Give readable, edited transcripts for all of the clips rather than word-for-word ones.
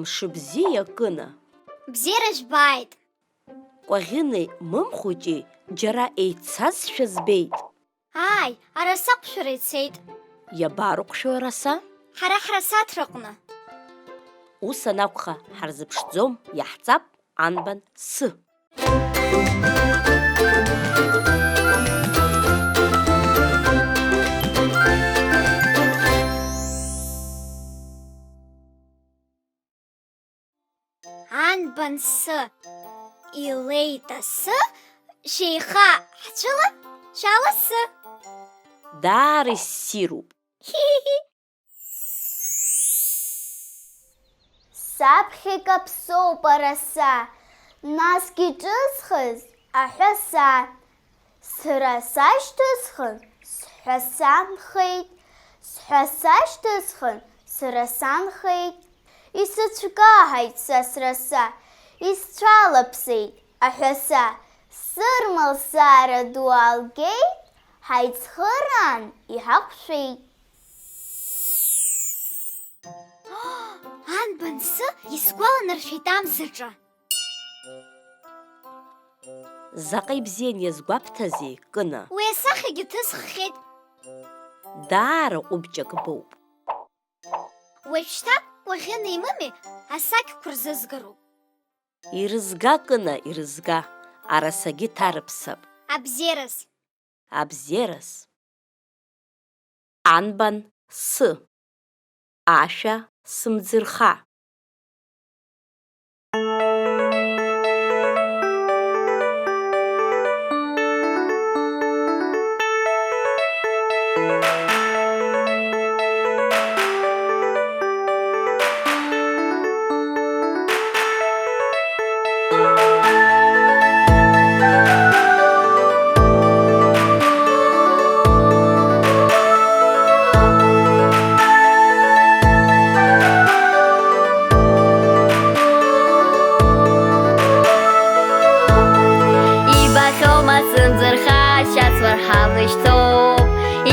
Мшыбзиа Кына. Бзиара жәбааит. Кәаӷьынеи мымхәыҷи џьара еицазшәа збеит. Ааи, араса ҟәшәара ицеит. Иабарыҟәшәо араса? Ҳара ҳрасаҭраҟны. Ус анакәха ҳарзыԥшӡом, иаҳҵап анбан Сы. Анбан Сы, илеит асы, шьеиха ҳцәылан, шьала Сы. Даара иссируп. Саԥхьа икаԥсоуп араса, насгьы ҿызхыз аҳәаса. Сара сашьҭысхын, сҳәасанхеит, сҳәасашьҭысхын, сара санхеит. Исыцәкаҳаит сасраса, исцәалаԥсеит аҳәаса. Сырмалсаара ду алгеит, ҳаицхыраан иҳақәшәеит. Анбан Сы, исгәаланаршәеит амзаҿа. Заҟа ибзиан иазгәаԥҭазеи, Кына? Уи асахьагьы ҭысххьеит. Даара ҟәыбҷак боуп. Уажәшьҭа Кәаӷьына имыми, асақьқәа рзызгароуп. Ирызга, Кына, ирызга. Арасагьы ҭарыԥсап. Абзерас. Абзерас. Анбан Сы. Ашәа сымӡырха.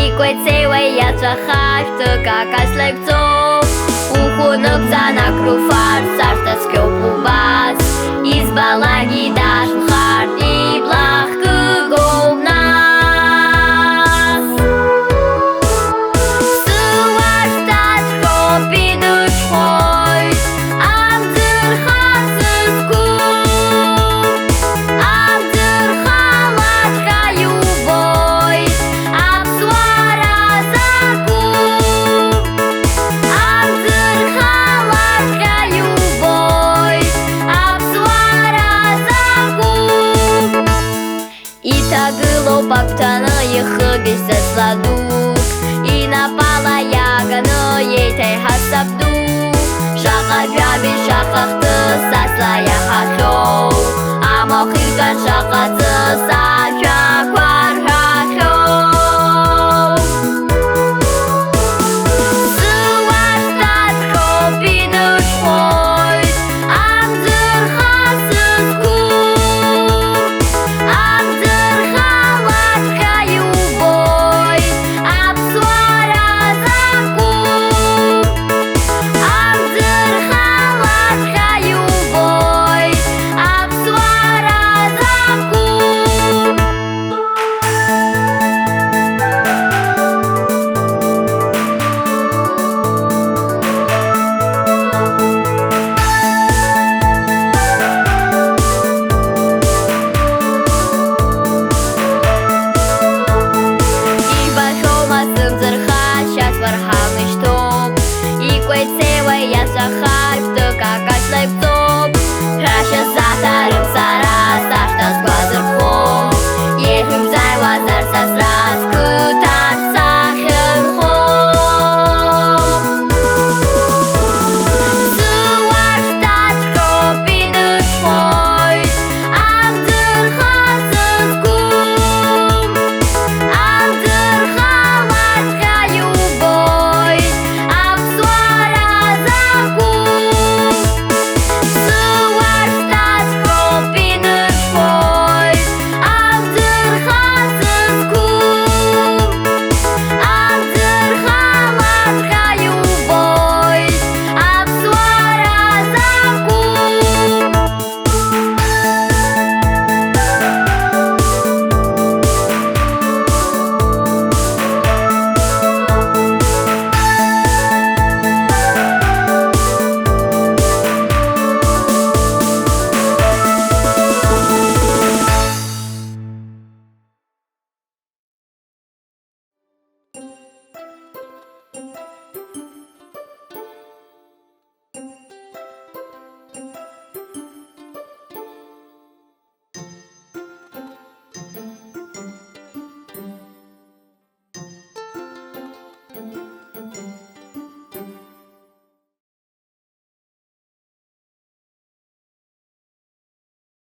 Икәеицеиуа иаҵәаха шәҭык акаслеигӡоуп. Ухәы нықәҵанакруфарц сашҭа цәгьоуп убас. Избалагьы дашәхарц иблахкыгоуп нас. Сыуашҭаҵәҟьоуп идышәхоит, амӡырха сызку. Амӡырхалаҵәҟьа иубоит, аԥсуара закәу. Амӡырхалаҵәҟьа иубоит, аԥсуара закәу. Иҭагылоуп агәҭаны ихыгьежьӡац ла дук, инапала иааганы еиҭаиҳасап ду. Шаҟа жәабжь, шаҟа хҭыс асла иаҳахьоу, амахә ирган шаҟа ҵыс ашәа.